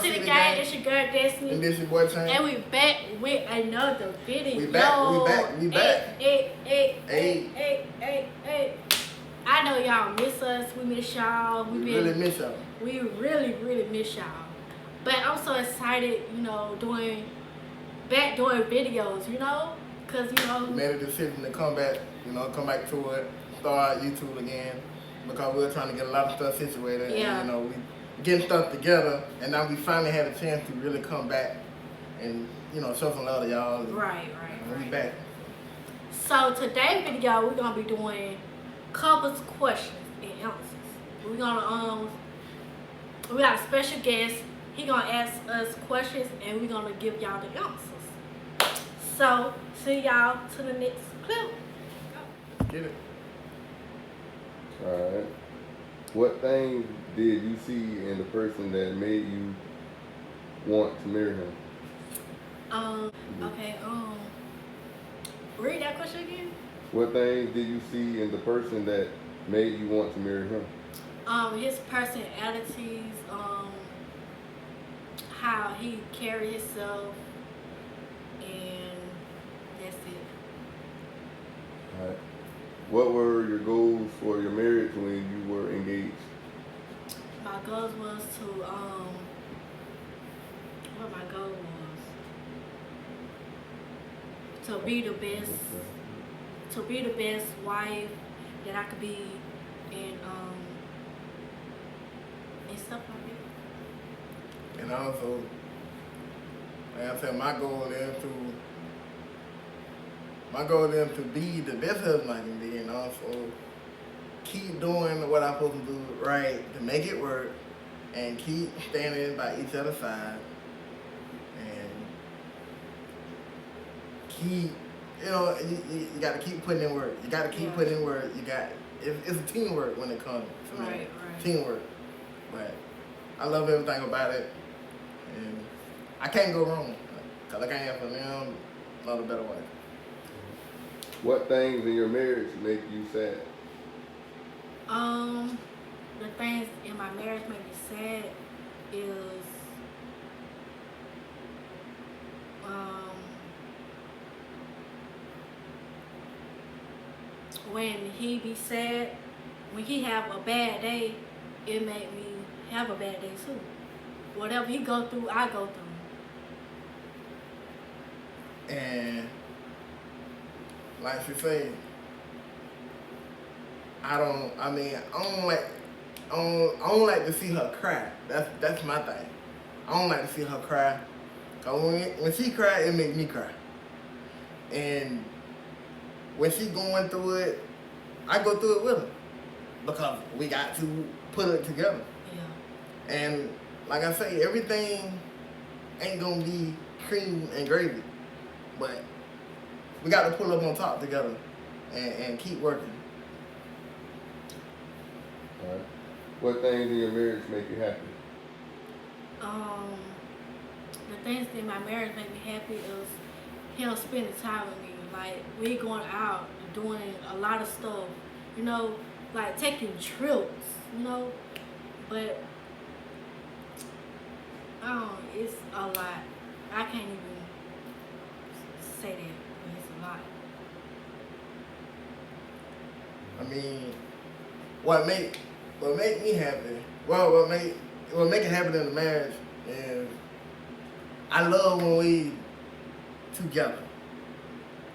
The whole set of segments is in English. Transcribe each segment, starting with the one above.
City Gang. It's your girl Destiny. And this your boy Chain. And we back with another video. We back. Hey. I know y'all miss us. We miss y'all. We really miss y'all. We really miss y'all. But I'm so excited, doing videos, because, We made a decision to come back to it, start YouTube again, because we were trying to get a lot of stuff situated. Yeah. And, we getting stuff together, and now we finally had a chance to really come back and, show some love to y'all. Right. We back. So today's video, we're going to be doing couples questions and answers. We're going to, we got a special guest. He going to ask us questions, and we're going to give y'all the answers. So, see y'all to the next clip. Get it. Alright. What things did you see in the person that made you want to marry him? Okay, read that question again. What things did you see in the person that made you want to marry him? His personalities, how he carried himself, and that's it. Alright. What were your goals for your marriage when you were engaged? My goals was to, what my goal was? To be the best wife that I could be, and stuff like that. And also, like I said, my goal is to be the best husband I can be, and also keep doing what I'm supposed to do right to make it work, and keep standing by each other's side, and keep, you got to keep putting in work. You got to keep putting in work. It's a teamwork when it comes to Right. teamwork. But I love everything about it, and I can't go wrong, because I can't have for them not a better wife. What things in your marriage make you sad? The things in my marriage make me sad is when he be sad, when he have a bad day, it make me have a bad day too. Whatever he go through, I go through. And like she said, I don't like to see her cry. That's my thing. I don't like to see her cry. Cause when she cry, it makes me cry. And when she going through it, I go through it with her, because we got to put it together. Yeah. And like I say, everything ain't gonna be cream and gravy, but we got to pull up on top together and keep working. Alright. What things in your marriage make you happy? The things in my marriage make me happy is him spending time with me. Like, we going out doing a lot of stuff, like taking trips, but it's a lot. I can't even say that, but it's a lot. I mean, what make me happy? What make it happen in the marriage is I love when we together.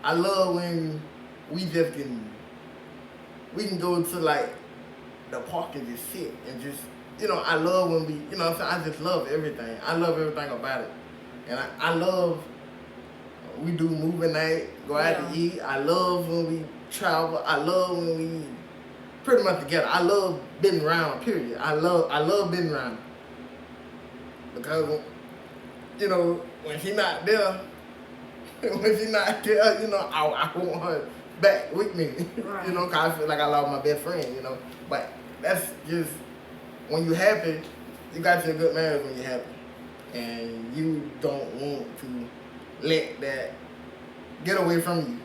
I love when we can go to like the park and just sit and just, I love when we, I just love everything. I love everything about it. And I love, we do movie night, go out to eat. I love when we travel. I love when we pretty much together. I love being around, period. I love being around. Because, when she's not there, I want her back with me. Right. Because I feel like I lost my best friend, But that's just, when you're happy, you got your good marriage when you're happy. And you don't want to let that get away from you.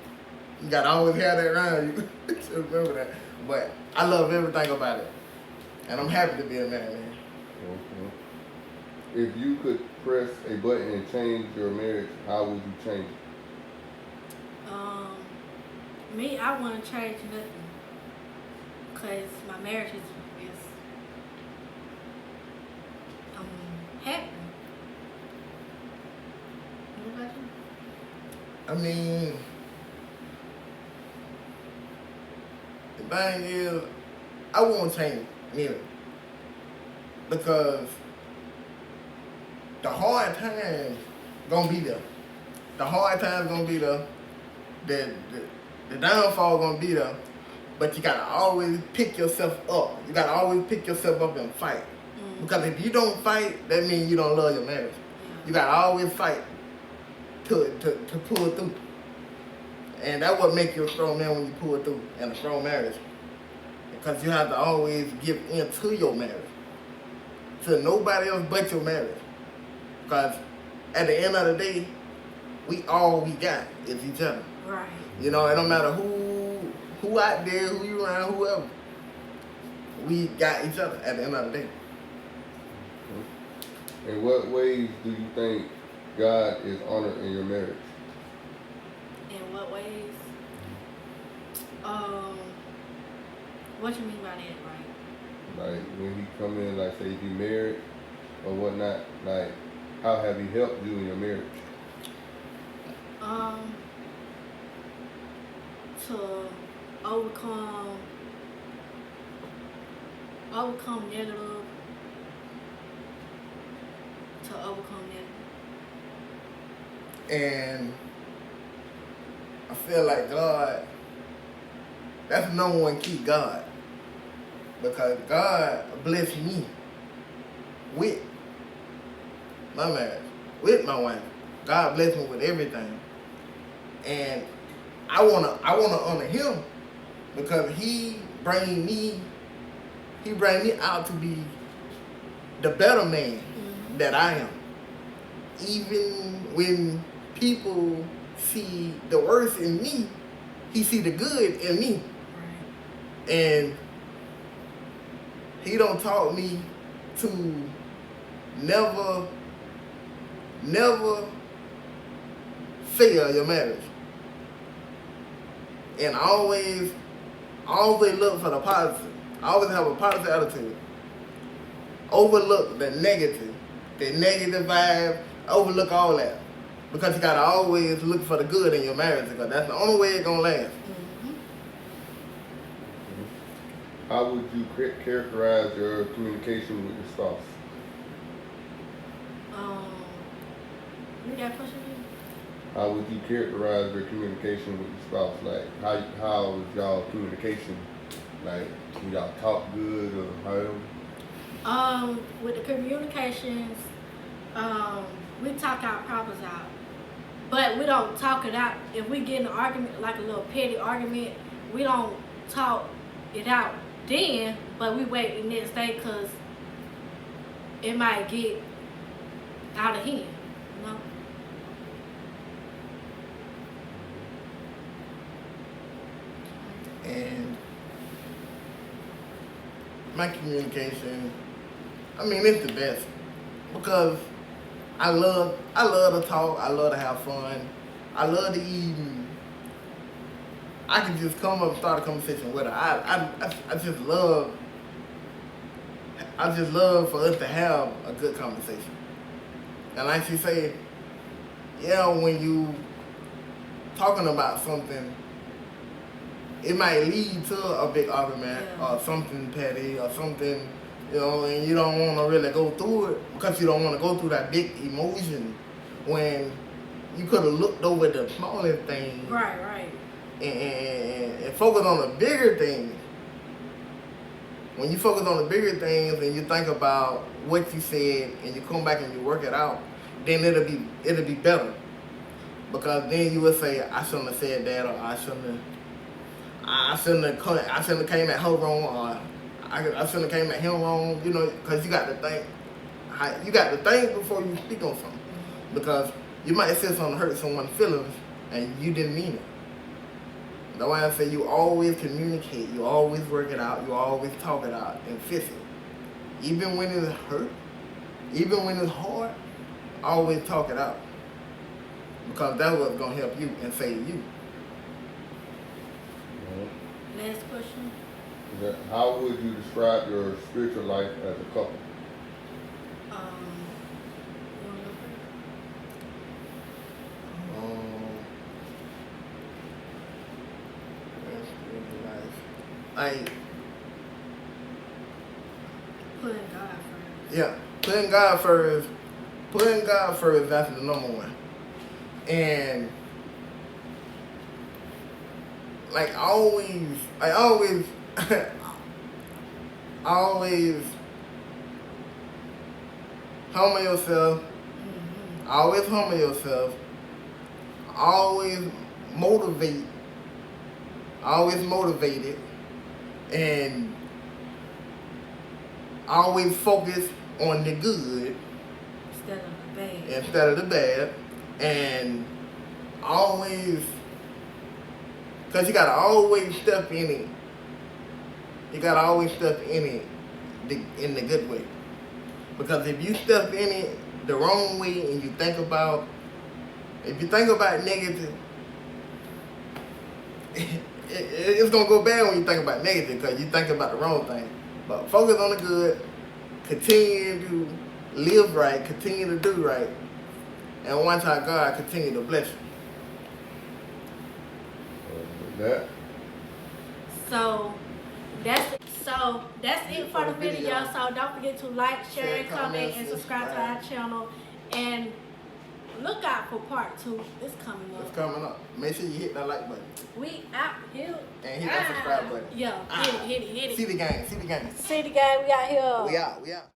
You got to always have that around you. So remember that. But I love everything about it. And I'm happy to be a married man. If you could press a button and change your marriage, how would you change it? Me, I wouldn't change nothing. Cause my marriage is happy. What about you? I mean, the thing is, I won't change it neither. Because the hard times gonna be there. The hard times gonna be there. The downfall gonna be there. But you gotta always pick yourself up. You gotta always pick yourself up and fight. Because if you don't fight, that means you don't love your marriage. You gotta always fight to pull through. And that's what makes you a strong man when you pull through in a strong marriage. Because you have to always give in to your marriage. To nobody else but your marriage. Because at the end of the day, all we got is each other. Right. You know, it don't matter who out there, who you around, whoever. We got each other at the end of the day. In what ways do you think God is honored in your marriage? In what ways? What you mean by that, right? Like when he come in, like say if you married or whatnot, like how have he helped you in your marriage? To overcome negative. To overcome negative. And I feel like God, that's the number one key, God. Because God blessed me with my marriage, with my wife. God blessed me with everything. And I wanna honor him because he bring me out to be the better man that I am. Even when people see the worst in me, he see the good in me. Right. And he don't taught me to never fail your marriage. And always look for the positive. Always have a positive attitude. Overlook the negative vibe, overlook all that. Because you gotta always look for the good in your marriage because that's the only way it's gonna last. How would you characterize your communication with your spouse? You got a question? How would you characterize your communication with your spouse? Like how is y'all communication? Like do y'all talk good or however? With the communications, we talk our problems out. But we don't talk it out. If we get in an argument, like a little petty argument, we don't talk it out then, but we wait the next day because it might get out of hand, you know? And my communication, I mean, it's the best because I love to talk. I love to have fun. I love to even. I can just come up and start a conversation with her. I just love. I just love for us to have a good conversation. And like she said, yeah, when you talking about something, it might lead to a big argument or something petty or something, you know, and you don't want to really go through it because you don't want to go through that big emotion when you could have looked over the smallest thing. Right. And focus on the bigger things. When you focus on the bigger things and you think about what you said and you come back and you work it out, then it'll be better. Because then you would say, I shouldn't have said that, or I shouldn't have came at her wrong, or I shouldn't have came at him wrong, you know, because you got to think before you speak on something. Because you might say something to hurt someone's feelings and you didn't mean it. That's why I say you always communicate, you always work it out, you always talk it out and fix it. Even when it hurt, Even when it's hard, always talk it out. Because that's what's gonna help you and save you. Last question. How would you describe your spiritual life as a couple? You wanna go Like, first? Putting God first. yeah, putting God first. Putting God first. That's the number one. And like always, always humble yourself. Mm-hmm. Always humble yourself. Always motivate. Always motivated. And always focus on the good Instead of the bad. instead of the bad. And always, because you got to always step in it. You got to always step in it in the good way. Because if you step in it the wrong way and you think about, if you think about negative, it's going to go bad when you think about negative because you think about the wrong thing. But focus on the good, continue to live right, continue to do right, and watch how God continue to bless you. With that. So that's it for the video. So don't forget to like, share, comment, and subscribe to our channel. And look out for part 2. It's coming up. It's coming up. Make sure you hit that like button. We out here. And hit that subscribe button. Yeah, hit it. See the gang. See the guy we out here. We out.